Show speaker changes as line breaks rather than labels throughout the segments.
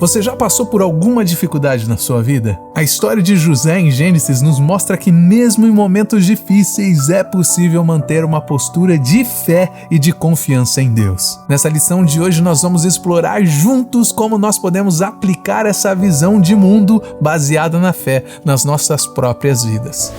Você já passou por alguma dificuldade na sua vida? A história de José em Gênesis nos mostra que mesmo em momentos difíceis é possível manter uma postura de fé e de confiança em Deus. Nessa lição de hoje nós vamos explorar juntos como nós podemos aplicar essa visão de mundo baseada na fé nas nossas próprias vidas.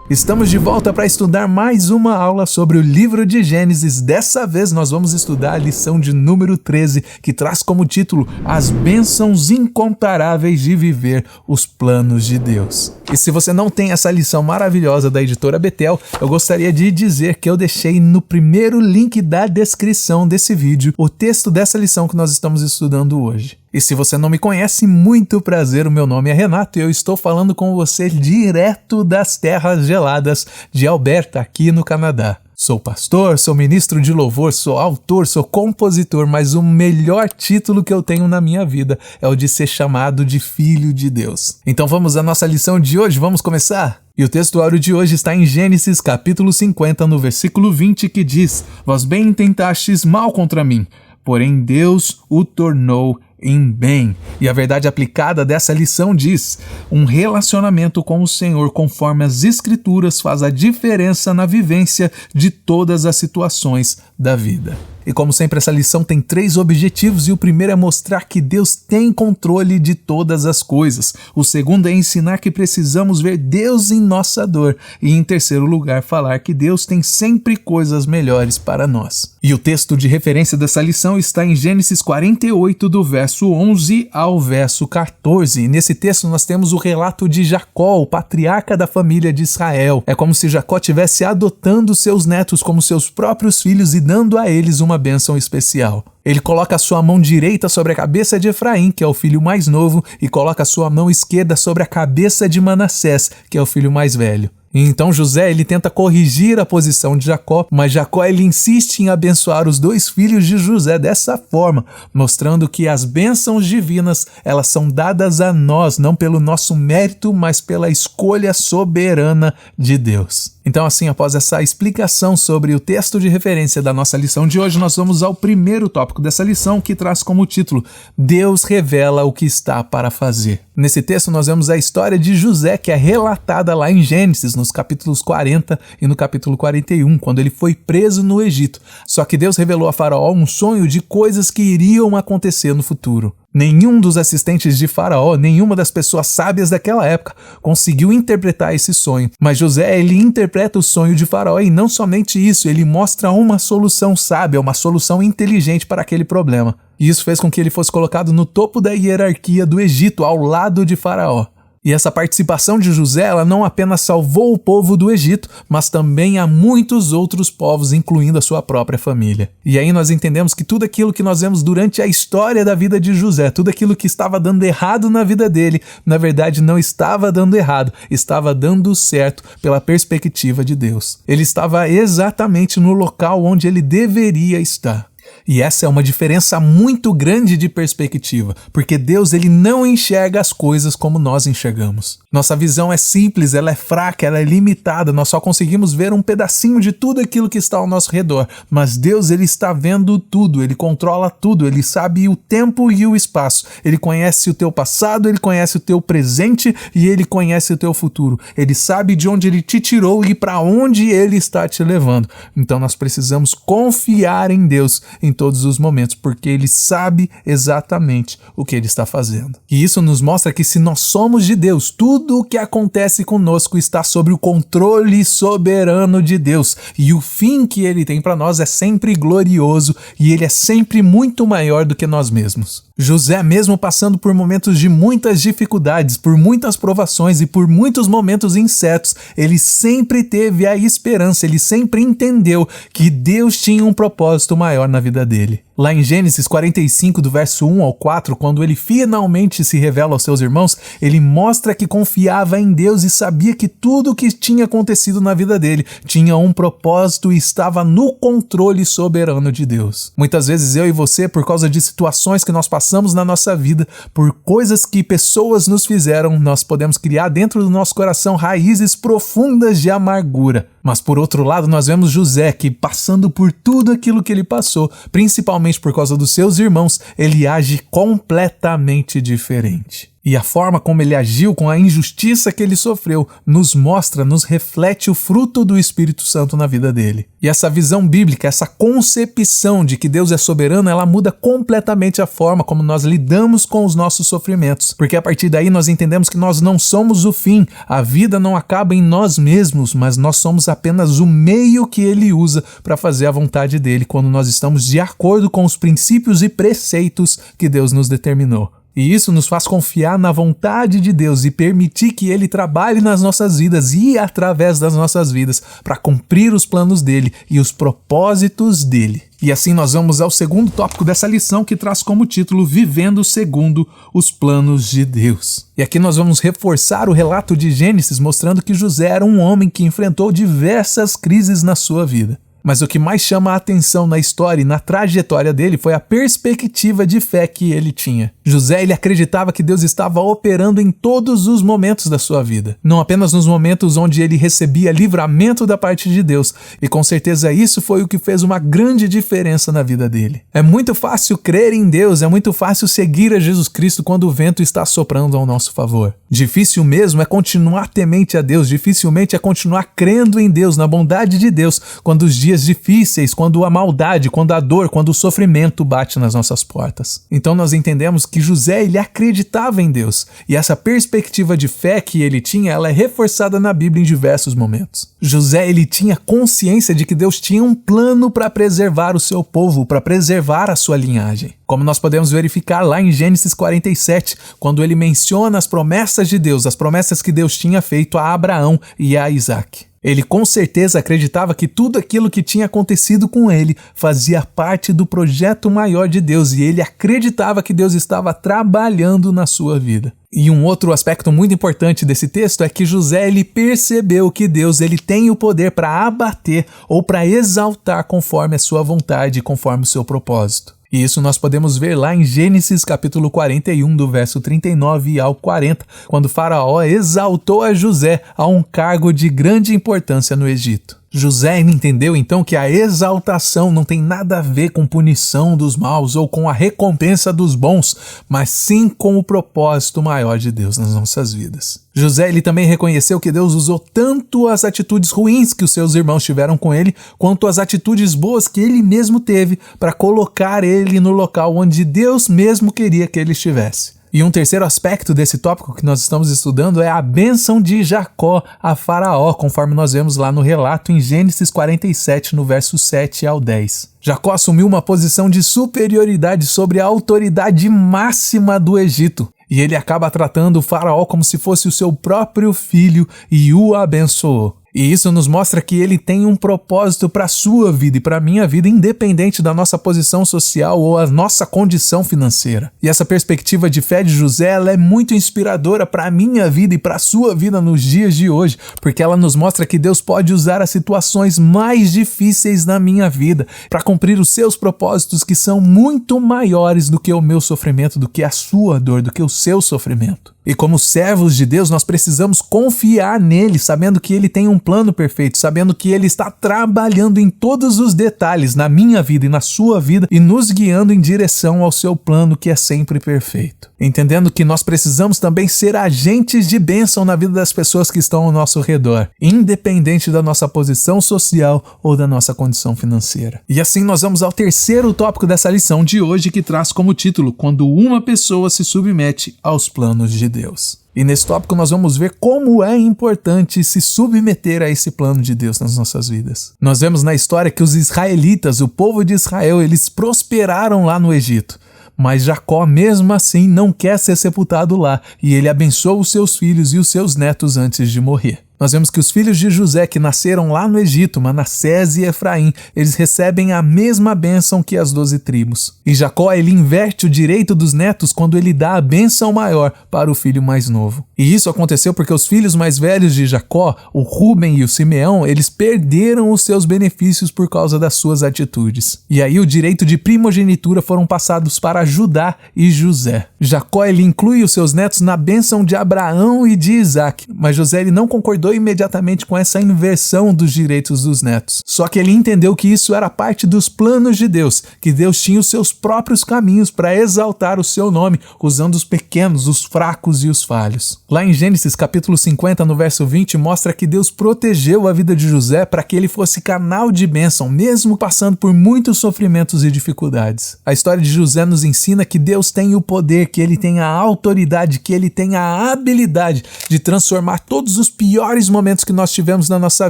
Estamos de volta para estudar mais uma aula sobre o livro de Gênesis. Dessa vez nós vamos estudar a lição de número 13, que traz como título As bênçãos incomparáveis de viver os planos de Deus. E se você não tem essa lição maravilhosa da editora Betel, eu gostaria de dizer que eu deixei no primeiro link da descrição desse vídeo o texto dessa lição que nós estamos estudando hoje. E se você não me conhece, muito prazer, o meu nome é Renato e eu estou falando com você direto das terras geladas de Alberta, aqui no Canadá. Sou pastor, sou ministro de louvor, sou autor, sou compositor, mas o melhor título que eu tenho na minha vida é o de ser chamado de Filho de Deus. Então vamos à nossa lição de hoje, vamos começar? E o textuário de hoje está em Gênesis capítulo 50, no versículo 20, que diz: Vós bem intentastes mal contra mim, porém Deus o tornou em bem. E a verdade aplicada dessa lição diz: um relacionamento com o Senhor conforme as Escrituras faz a diferença na vivência de todas as situações da vida. E como sempre, essa lição tem 3 objetivos, e o primeiro é mostrar que Deus tem controle de todas as coisas. O segundo é ensinar que precisamos ver Deus em nossa dor. E em terceiro lugar, falar que Deus tem sempre coisas melhores para nós. E o texto de referência dessa lição está em Gênesis 48, do verso 11 ao verso 14. E nesse texto nós temos o relato de Jacó, o patriarca da família de Israel. É como se Jacó estivesse adotando seus netos como seus próprios filhos e dando a eles uma bênção especial. Ele coloca a sua mão direita sobre a cabeça de Efraim, que é o filho mais novo, e coloca a sua mão esquerda sobre a cabeça de Manassés, que é o filho mais velho. E então José ele tenta corrigir a posição de Jacó, mas Jacó ele insiste em abençoar os 2 filhos de José dessa forma, mostrando que as bênçãos divinas elas são dadas a nós, não pelo nosso mérito, mas pela escolha soberana de Deus. Então assim, após essa explicação sobre o texto de referência da nossa lição de hoje, nós vamos ao primeiro tópico dessa lição, que traz como título: Deus revela o que está para fazer. Nesse texto nós vemos a história de José, que é relatada lá em Gênesis, nos capítulos 40 e no capítulo 41, quando ele foi preso no Egito. Só que Deus revelou a Faraó um sonho de coisas que iriam acontecer no futuro. Nenhum dos assistentes de Faraó, nenhuma das pessoas sábias daquela época conseguiu interpretar esse sonho. Mas José, ele interpreta o sonho de Faraó, e não somente isso, ele mostra uma solução sábia, uma solução inteligente para aquele problema. E isso fez com que ele fosse colocado no topo da hierarquia do Egito, ao lado de Faraó. E essa participação de José, ela não apenas salvou o povo do Egito, mas também a muitos outros povos, incluindo a sua própria família. E aí nós entendemos que tudo aquilo que nós vemos durante a história da vida de José, tudo aquilo que estava dando errado na vida dele, na verdade não estava dando errado, estava dando certo pela perspectiva de Deus. Ele estava exatamente no local onde ele deveria estar. E essa é uma diferença muito grande de perspectiva, porque Deus ele não enxerga as coisas como nós enxergamos. Nossa visão é simples, ela é fraca, ela é limitada, nós só conseguimos ver um pedacinho de tudo aquilo que está ao nosso redor, mas Deus ele está vendo tudo, ele controla tudo, ele sabe o tempo e o espaço, ele conhece o teu passado, ele conhece o teu presente e ele conhece o teu futuro, ele sabe de onde ele te tirou e para onde ele está te levando. Então nós precisamos confiar em Deus em todos os momentos, porque ele sabe exatamente o que ele está fazendo. E isso nos mostra que se nós somos de Deus, tudo o que acontece conosco está sob o controle soberano de Deus, e o fim que ele tem para nós é sempre glorioso, e ele é sempre muito maior do que nós mesmos. José, mesmo passando por momentos de muitas dificuldades, por muitas provações e por muitos momentos incertos, ele sempre teve a esperança, ele sempre entendeu que Deus tinha um propósito maior na vida dele. Lá em Gênesis 45, do verso 1 ao 4, quando ele finalmente se revela aos seus irmãos, ele mostra que confiava em Deus e sabia que tudo o que tinha acontecido na vida dele tinha um propósito e estava no controle soberano de Deus. Muitas vezes eu e você, por causa de situações que nós passamos na nossa vida, por coisas que pessoas nos fizeram, nós podemos criar dentro do nosso coração raízes profundas de amargura. Mas por outro lado, nós vemos José que, passando por tudo aquilo que ele passou, principalmente por causa dos seus irmãos, ele age completamente diferente. E a forma como ele agiu com a injustiça que ele sofreu nos mostra, nos reflete o fruto do Espírito Santo na vida dele. E essa visão bíblica, essa concepção de que Deus é soberano, ela muda completamente a forma como nós lidamos com os nossos sofrimentos. Porque a partir daí nós entendemos que nós não somos o fim, a vida não acaba em nós mesmos, mas nós somos apenas o meio que ele usa para fazer a vontade dele quando nós estamos de acordo com os princípios e preceitos que Deus nos determinou. E isso nos faz confiar na vontade de Deus e permitir que Ele trabalhe nas nossas vidas e através das nossas vidas para cumprir os planos dele e os propósitos dele. E assim nós vamos ao segundo tópico dessa lição, que traz como título Vivendo segundo os planos de Deus. E aqui nós vamos reforçar o relato de Gênesis, mostrando que José era um homem que enfrentou diversas crises na sua vida. Mas o que mais chama a atenção na história e na trajetória dele foi a perspectiva de fé que ele tinha. José, ele acreditava que Deus estava operando em todos os momentos da sua vida. Não apenas nos momentos onde ele recebia livramento da parte de Deus. E com certeza isso foi o que fez uma grande diferença na vida dele. É muito fácil crer em Deus, é muito fácil seguir a Jesus Cristo quando o vento está soprando ao nosso favor. Difícil mesmo é continuar temente a Deus, dificilmente é continuar crendo em Deus, na bondade de Deus, quando os dias difíceis, quando a maldade, quando a dor, quando o sofrimento bate nas nossas portas. Então nós entendemos que José, ele acreditava em Deus, e essa perspectiva de fé que ele tinha, ela é reforçada na Bíblia em diversos momentos. José, ele tinha consciência de que Deus tinha um plano para preservar o seu povo, para preservar a sua linhagem. Como nós podemos verificar lá em Gênesis 47, quando ele menciona as promessas de Deus, as promessas que Deus tinha feito a Abraão e a Isaac. Ele com certeza acreditava que tudo aquilo que tinha acontecido com ele fazia parte do projeto maior de Deus, e ele acreditava que Deus estava trabalhando na sua vida. E um outro aspecto muito importante desse texto é que José, ele percebeu que Deus, ele tem o poder para abater ou para exaltar conforme a sua vontade, conforme o seu propósito. E isso nós podemos ver lá em Gênesis capítulo 41, do verso 39 ao 40, quando Faraó exaltou a José a um cargo de grande importância no Egito. José entendeu então que a exaltação não tem nada a ver com punição dos maus ou com a recompensa dos bons, mas sim com o propósito maior de Deus nas nossas vidas. José, ele também reconheceu que Deus usou tanto as atitudes ruins que os seus irmãos tiveram com ele, quanto as atitudes boas que ele mesmo teve para colocar ele no local onde Deus mesmo queria que ele estivesse. E um terceiro aspecto desse tópico que nós estamos estudando é a bênção de Jacó a Faraó, conforme nós vemos lá no relato em Gênesis 47, no verso 7 ao 10. Jacó assumiu uma posição de superioridade sobre a autoridade máxima do Egito, e ele acaba tratando o Faraó como se fosse o seu próprio filho e o abençoou. E isso nos mostra que ele tem um propósito para a sua vida e para a minha vida, independente da nossa posição social ou a nossa condição financeira. E essa perspectiva de fé de José, ela é muito inspiradora para a minha vida e para a sua vida nos dias de hoje, porque ela nos mostra que Deus pode usar as situações mais difíceis na minha vida para cumprir os seus propósitos, que são muito maiores do que o meu sofrimento, do que a sua dor, do que o seu sofrimento. E como servos de Deus, nós precisamos confiar nele, sabendo que ele tem um plano perfeito, sabendo que ele está trabalhando em todos os detalhes na minha vida e na sua vida e nos guiando em direção ao seu plano, que é sempre perfeito. Entendendo que nós precisamos também ser agentes de bênção na vida das pessoas que estão ao nosso redor, independente da nossa posição social ou da nossa condição financeira. E assim nós vamos ao terceiro tópico dessa lição de hoje, que traz como título Quando uma pessoa se submete aos planos de Deus. E nesse tópico nós vamos ver como é importante se submeter a esse plano de Deus nas nossas vidas. Nós vemos na história que os israelitas, o povo de Israel, eles prosperaram lá no Egito. Mas Jacó, mesmo assim, não quer ser sepultado lá, e ele abençoa os seus filhos e os seus netos antes de morrer. Nós vemos que os filhos de José, que nasceram lá no Egito, Manassés e Efraim, eles recebem a mesma bênção que as 12 tribos. E Jacó, ele inverte o direito dos netos quando ele dá a bênção maior para o filho mais novo. E isso aconteceu porque os filhos mais velhos de Jacó, o Rúben e o Simeão, eles perderam os seus benefícios por causa das suas atitudes. E aí o direito de primogenitura foram passados para Judá e José. Jacó, ele inclui os seus netos na bênção de Abraão e de Isaac, mas José, ele não concordou concordou imediatamente com essa inversão dos direitos dos netos. Só que ele entendeu que isso era parte dos planos de Deus, que Deus tinha os seus próprios caminhos para exaltar o seu nome, usando os pequenos, os fracos e os falhos. Lá em Gênesis capítulo 50, no verso 20, mostra que Deus protegeu a vida de José para que ele fosse canal de bênção, mesmo passando por muitos sofrimentos e dificuldades. A história de José nos ensina que Deus tem o poder, que ele tem a autoridade, que ele tem a habilidade de transformar todos os piores momentos que nós tivemos na nossa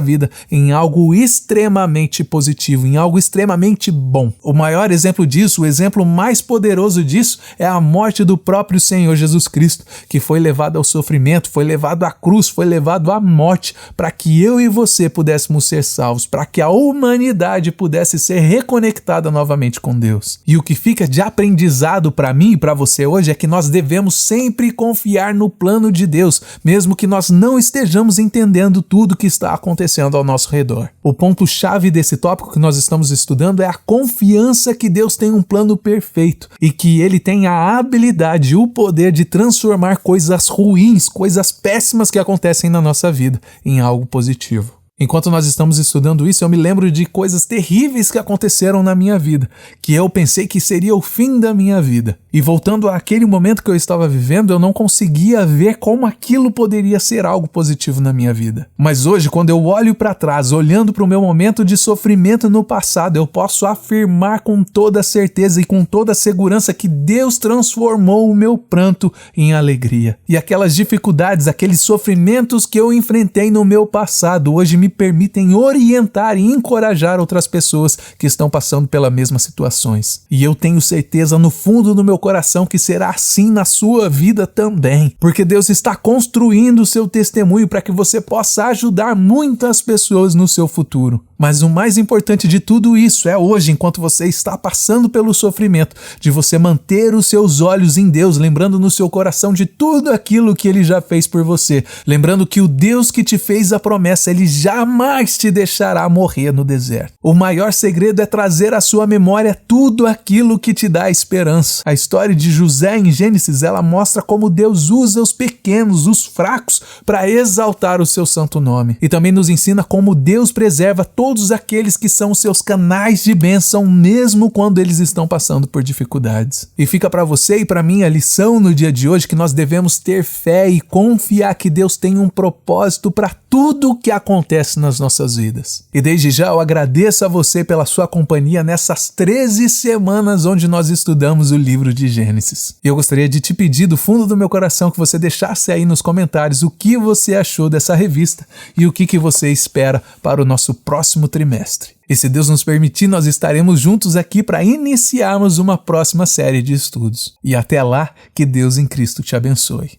vida em algo extremamente positivo, em algo extremamente bom. O maior exemplo disso, o exemplo mais poderoso disso, é a morte do próprio Senhor Jesus Cristo, que foi levado ao sofrimento, foi levado à cruz, foi levado à morte, para que eu e você pudéssemos ser salvos, para que a humanidade pudesse ser reconectada novamente com Deus. E o que fica de aprendizado para mim e para você hoje é que nós devemos sempre confiar no plano de Deus, mesmo que nós não estejamos entendendo tudo que está acontecendo ao nosso redor. O ponto-chave desse tópico que nós estamos estudando é a confiança que Deus tem um plano perfeito e que Ele tem a habilidade e o poder de transformar coisas ruins, coisas péssimas que acontecem na nossa vida em algo positivo. Enquanto nós estamos estudando isso, eu me lembro de coisas terríveis que aconteceram na minha vida, que eu pensei que seria o fim da minha vida. E voltando àquele momento que eu estava vivendo, eu não conseguia ver como aquilo poderia ser algo positivo na minha vida. Mas hoje, quando eu olho para trás, olhando para o meu momento de sofrimento no passado, eu posso afirmar com toda certeza e com toda segurança que Deus transformou o meu pranto em alegria. E aquelas dificuldades, aqueles sofrimentos que eu enfrentei no meu passado, hoje me permitem orientar e encorajar outras pessoas que estão passando pelas mesmas situações. E eu tenho certeza no fundo do meu coração que será assim na sua vida também, porque Deus está construindo o seu testemunho para que você possa ajudar muitas pessoas no seu futuro. Mas o mais importante de tudo isso é hoje, enquanto você está passando pelo sofrimento, de você manter os seus olhos em Deus, lembrando no seu coração de tudo aquilo que Ele já fez por você, lembrando que o Deus que te fez a promessa, Ele jamais te deixará morrer no deserto. O maior segredo é trazer à sua memória tudo aquilo que te dá esperança. A história de José em Gênesis, ela mostra como Deus usa os pequenos, os fracos, para exaltar o seu santo nome. E também nos ensina como Deus preserva todos aqueles que são seus canais de bênção, mesmo quando eles estão passando por dificuldades. E fica para você e para mim a lição no dia de hoje que nós devemos ter fé e confiar que Deus tem um propósito para tudo o que acontece nas nossas vidas. E desde já eu agradeço a você pela sua companhia nessas 13 semanas onde nós estudamos o livro de Gênesis. Eu gostaria de te pedir do fundo do meu coração que você deixasse aí nos comentários o que você achou dessa revista e o que você espera para o nosso próximo trimestre. E se Deus nos permitir, nós estaremos juntos aqui para iniciarmos uma próxima série de estudos. E até lá, que Deus em Cristo te abençoe.